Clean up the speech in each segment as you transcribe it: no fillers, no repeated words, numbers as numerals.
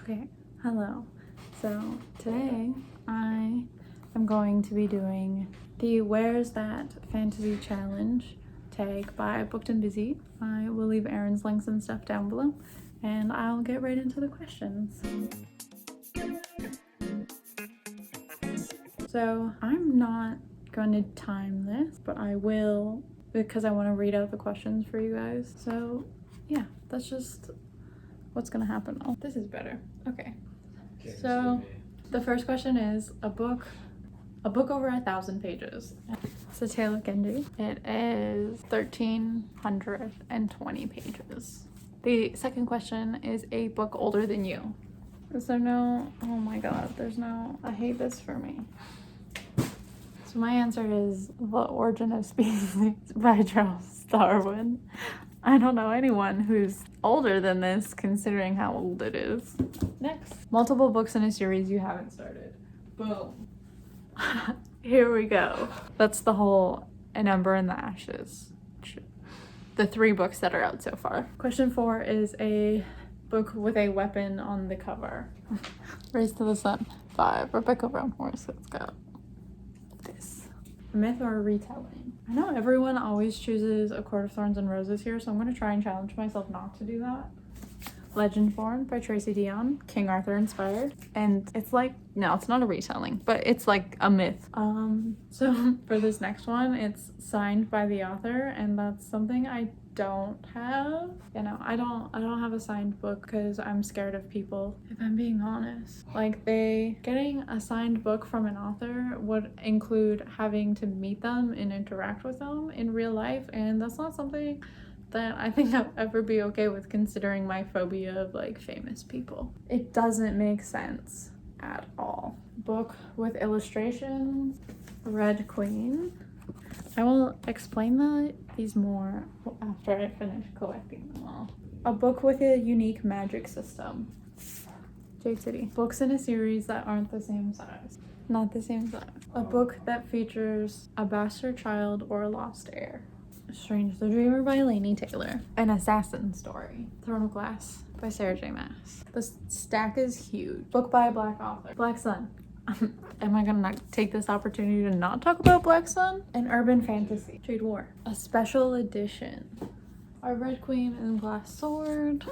Okay, hello. So today I am going to be doing the Where's That Fantasy Challenge tag by Booked and Busy. I will leave Aaron's links and stuff down below, and I'll get right into the questions. So I'm not going to time this, but I will because I want to read out the questions for you guys. So yeah, that's just what's gonna happen. Oh, this is better. Okay. So the first question is a book over 1,000 pages. It's A Tale of Genji. It is 1,320 pages. The second question is a book older than you. Is there no, oh my god, there's no, I hate this for me. So my answer is The Origin of Species by Charles Darwin. I don't know anyone who's older than this, considering how old it is. Next. Multiple books in a series you haven't started. Boom. Here we go. That's the whole An Ember in the Ashes. The 3 books that are out so far. Question 4 is a book with a weapon on the cover. Race to the Sun by Rebecca Brown Horse. Let's go. This. Myth or retelling? I know everyone always chooses A Court of Thorns and Roses here, so I'm going to try and challenge myself not to do that. Legendborn by Tracy Deonn, King Arthur inspired, and it's like, no, it's not a retelling, but it's like a myth. So for this next one, it's signed by the author, and that's something I don't have. You know, I don't have a signed book because I'm scared of people, if I'm being honest. Like, getting a signed book from an author would include having to meet them and interact with them in real life, and that's not something that I think I'll ever be okay with, considering my phobia of like famous people. It doesn't make sense at all. Book with illustrations, Red Queen. I will explain these more after I finish collecting them all. A book with a unique magic system, Jade City. Books in a series that aren't the same size. Not the same size. A book that features a bastard child or a lost heir. Strange the Dreamer by Laini Taylor. An Assassin Story. Throne of Glass by Sarah J. Maas. The stack is huge. Book by a Black author. Black Sun. Am I gonna not take this opportunity to not talk about Black Sun? An urban fantasy. Jade War. A special edition. A Red Queen and Glass Sword.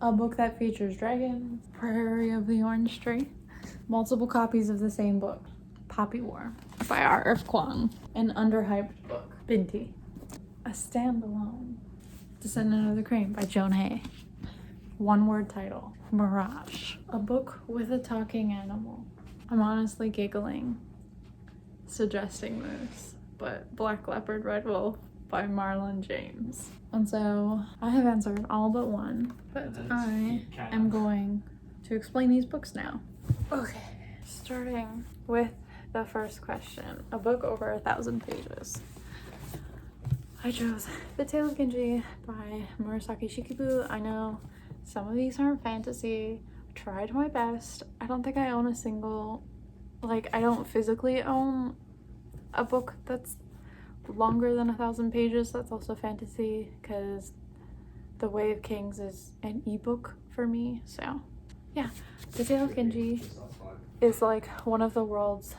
A book that features dragons. Prairie of the Orange Tree. Multiple copies of the same book. Poppy War by R.F. Kuang. An underhyped book. Binti. A Standalone. Descendant of the Crane by Joan Hay. One-word title. Mirage. A book with a talking animal. I'm honestly giggling suggesting this, but Black Leopard, Red Wolf by Marlon James. And so I have answered all but one, but I am going to explain these books now. Okay, starting with the first question. A book over 1,000 pages. I chose The Tale of Genji by Murasaki Shikibu. I know some of these aren't fantasy. I tried my best. I don't think I own a single, like, I don't physically own a book that's longer than 1,000 pages that's also fantasy, because The Way of Kings is an ebook for me. So yeah, The Tale of Genji is like one of the world's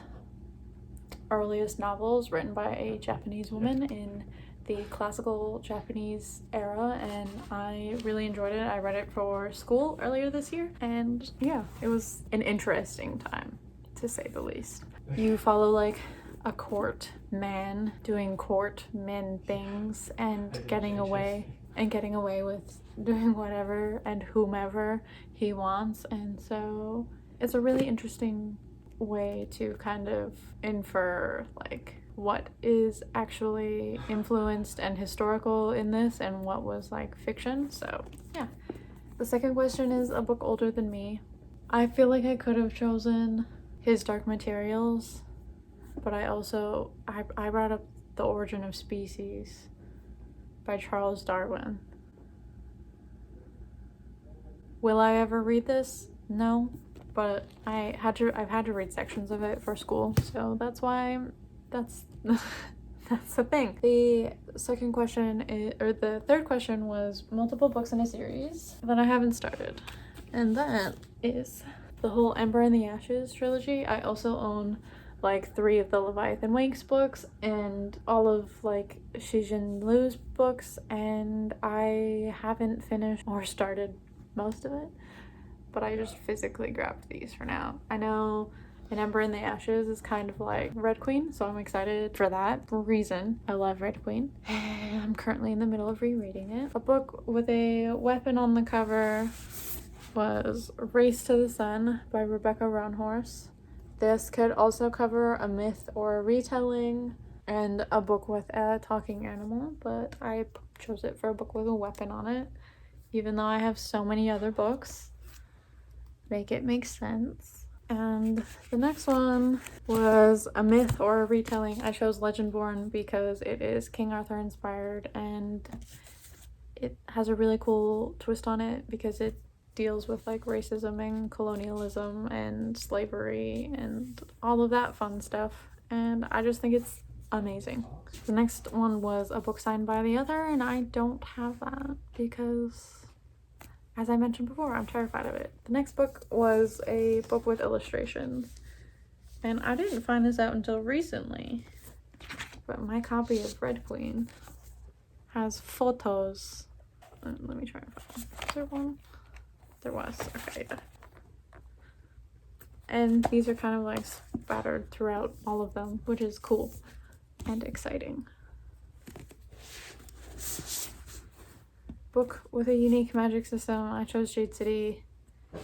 earliest novels written by a Japanese woman in the classical Japanese era, and I really enjoyed it. I read it for school earlier this year, and yeah, it was an interesting time, to say the least. You follow like a court man doing court men things and getting away with doing whatever and whomever he wants, and so it's a really interesting way to kind of infer like what is actually influenced and historical in this and what was like fiction. So yeah. The second question is a book older than me. I feel like I could have chosen His Dark Materials, but I brought up The Origin of Species by Charles Darwin. Will I ever read this? No, but I've had to read sections of it for school, so that's why that's the thing. The second question is, or the third question was multiple books in a series that I haven't started. And that is the whole Ember and the Ashes trilogy. I also own like 3 of the Leviathan Wakes books and all of like Shijin Liu's books, and I haven't finished or started most of it, but I just physically grabbed these for now. I know An Ember in the Ashes is kind of like Red Queen, so I'm excited for that reason. I love Red Queen, and I'm currently in the middle of rereading it. A book with a weapon on the cover was Race to the Sun by Rebecca Roanhorse. This could also cover a myth or a retelling and a book with a talking animal, but I chose it for a book with a weapon on it, even though I have so many other books. Make it make sense. And the next one was a myth or a retelling. I chose Legendborn because it is King Arthur inspired, and it has a really cool twist on it because it deals with like racism and colonialism and slavery and all of that fun stuff, and I just think it's amazing. The next one was a book signed by the other, and I don't have that because, as I mentioned before, I'm terrified of it. The next book was a book with illustrations, and I didn't find this out until recently, but my copy of Red Queen has photos. Let me try and find one. Is there one? There was. Okay, yeah. And these are kind of like spattered throughout all of them, which is cool and exciting. Book with a unique magic system. I chose Jade City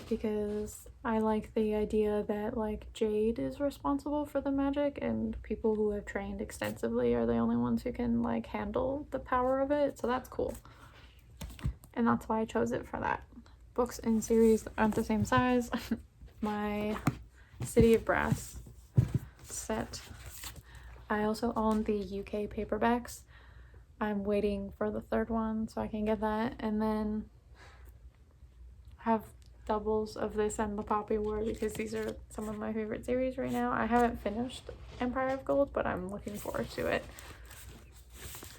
because I like the idea that like Jade is responsible for the magic, and people who have trained extensively are the only ones who can like handle the power of it, so that's cool. And that's why I chose it for that. Books in series aren't the same size. My City of Brass set. I also own the UK paperbacks. I'm waiting for the 3rd one so I can get that, and then have doubles of this and the Poppy War because these are some of my favorite series right now. I haven't finished Empire of Gold, but I'm looking forward to it.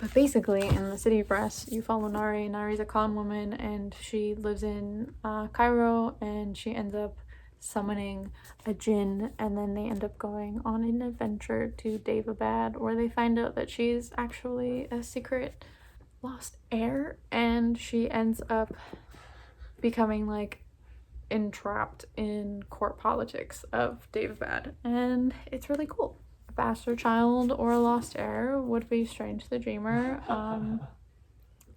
But basically, in the City of Brass, you follow Nari. Nari's a con woman, and she lives in Cairo, and she ends up summoning a djinn, and then they end up going on an adventure to Daevabad, where they find out that she's actually a secret lost heir, and she ends up becoming like entrapped in court politics of Daevabad, and it's really cool. Bastard child or a lost heir would be Strange the Dreamer.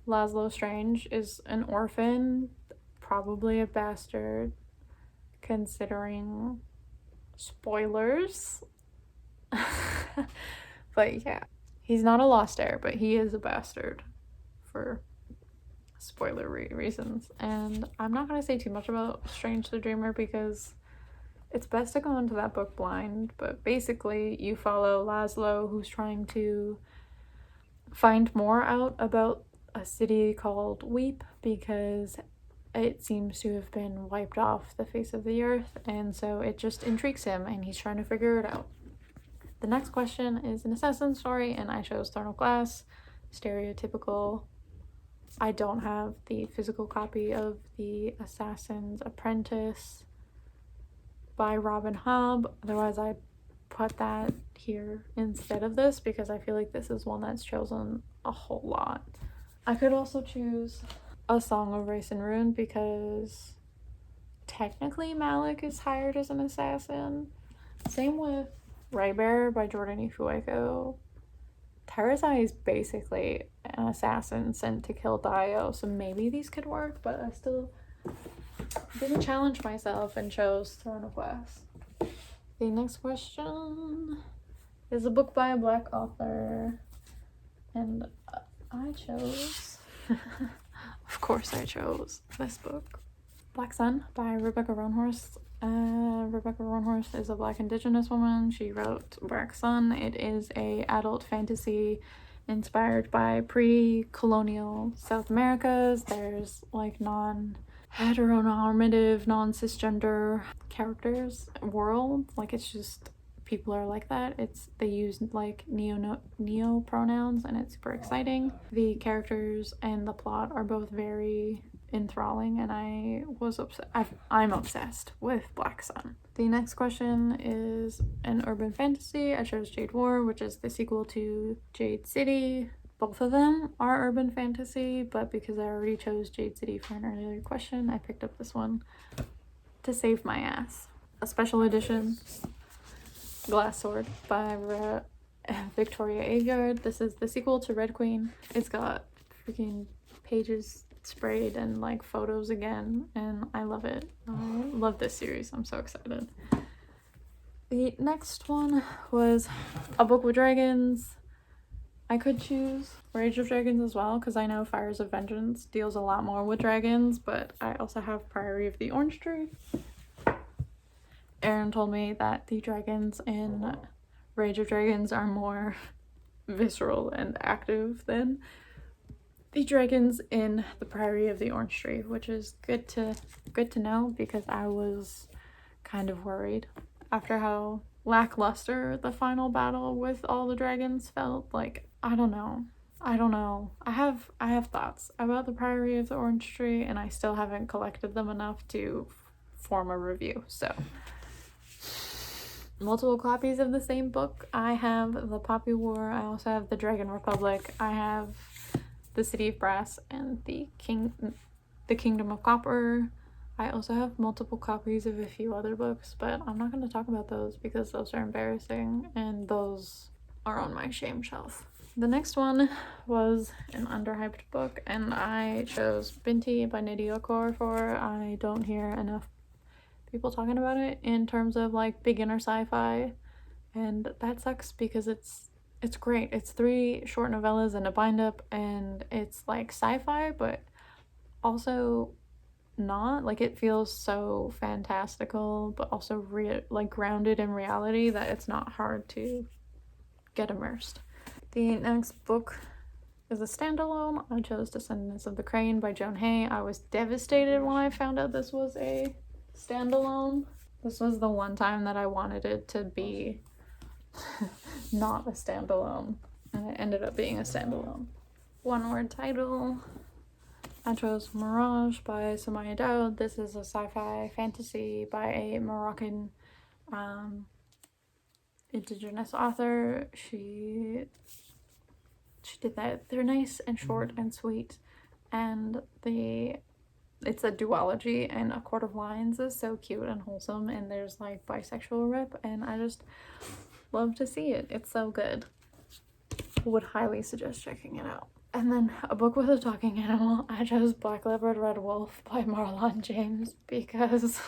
Laszlo Strange is an orphan, probably a bastard, considering spoilers. But yeah, he's not a lost heir, but he is a bastard for spoiler reasons. And I'm not going to say too much about Strange the Dreamer because it's best to go into that book blind, but basically you follow Laszlo, who's trying to find more out about a city called Weep because it seems to have been wiped off the face of the earth, and so it just intrigues him and he's trying to figure it out. The next question is an assassin story, and I chose Throne of Glass. Stereotypical. I don't have the physical copy of The Assassin's Apprentice by Robin Hobb, otherwise I put that here instead of this because I feel like this is one that's chosen a whole lot. I could also choose A Song of Race and Ruin because technically Malik is hired as an assassin. Same with Raybearer by Jordan Ifueko. Terazai is basically an assassin sent to kill Dio, so maybe these could work, but I still didn't challenge myself and chose Throne of Glass. The next question is a book by a Black author, and I chose of course I chose this book, Black Sun by Rebecca Roanhorse. Rebecca Roanhorse is a Black Indigenous woman. She wrote Black Sun. It is a adult fantasy inspired by pre-colonial South Americas. There's like non-heteronormative, non-cisgender characters world. Like it's just people are like that. They use like neo pronouns, and it's super exciting. The characters and the plot are both very enthralling, and I'm obsessed with Black Sun. The next question is an urban fantasy. I chose Jade War, which is the sequel to Jade City. Both of them are urban fantasy, but because I already chose Jade City for an earlier question, I picked up this one to save my ass. A special edition Glass Sword by Victoria Aveyard. This is the sequel to Red Queen. It's got freaking pages sprayed and like photos again, and I love it. I love this series. I'm so excited. The next one was A Book with Dragons. I could choose Rage of Dragons as well, because I know Fires of Vengeance deals a lot more with dragons, but I also have Priory of the Orange Tree. Aaron told me that the dragons in Rage of Dragons are more visceral and active than the dragons in the Priory of the Orange Tree, which is good to know, because I was kind of worried after how lackluster the final battle with all the dragons felt. Like, I don't know. I have thoughts about the Priory of the Orange Tree, and I still haven't collected them enough to form a review. So, multiple copies of the same book. I have the Poppy War. I also have the Dragon Republic. I have the City of Brass and the Kingdom of Copper. I also have multiple copies of a few other books, but I'm not going to talk about those because those are embarrassing and those are on my shame shelf. The next one was an underhyped book, and I chose Binti by Nydia Okorafor. I don't hear enough people talking about it in terms of like beginner sci-fi, and that sucks because it's great. It's 3 short novellas and a bind-up, and it's like sci-fi, but also not. Like, it feels so fantastical, but also like grounded in reality that it's not hard to get immersed. The next book is a standalone. I chose Descendants of the Crane by Joan Hay. I was devastated when I found out this was a standalone. This was the one time that I wanted it to be not a standalone, and it ended up being a standalone. One-word title. I chose Mirage by Sumaya Daoud. This is a sci-fi fantasy by a Moroccan indigenous author. She did that. They're nice and short and sweet, and it's a duology, and A Court of Lions is so cute and wholesome, and there's like bisexual rip, and I just love to see it. It's so good. Would highly suggest checking it out. And then a book with a talking animal. I chose Black Leopard, Red Wolf by Marlon James because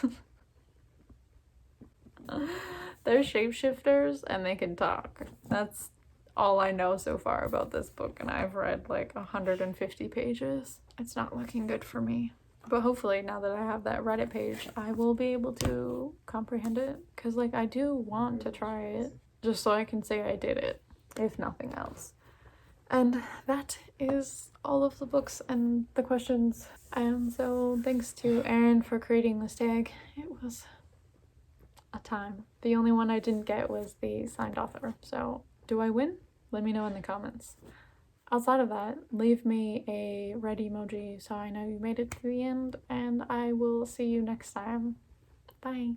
they're shapeshifters and they can talk. That's all I know so far about this book, and I've read like 150 pages. It's not looking good for me. But hopefully, now that I have that Reddit page, I will be able to comprehend it, because like I do want to try it just so I can say I did it, if nothing else. And that is all of the books and the questions. And so thanks to Aaron for creating this tag. It was a time. The only one I didn't get was the signed author. So do I win? Let me know in the comments. Outside of that, leave me a red emoji so I know you made it to the end, and I will see you next time. Bye.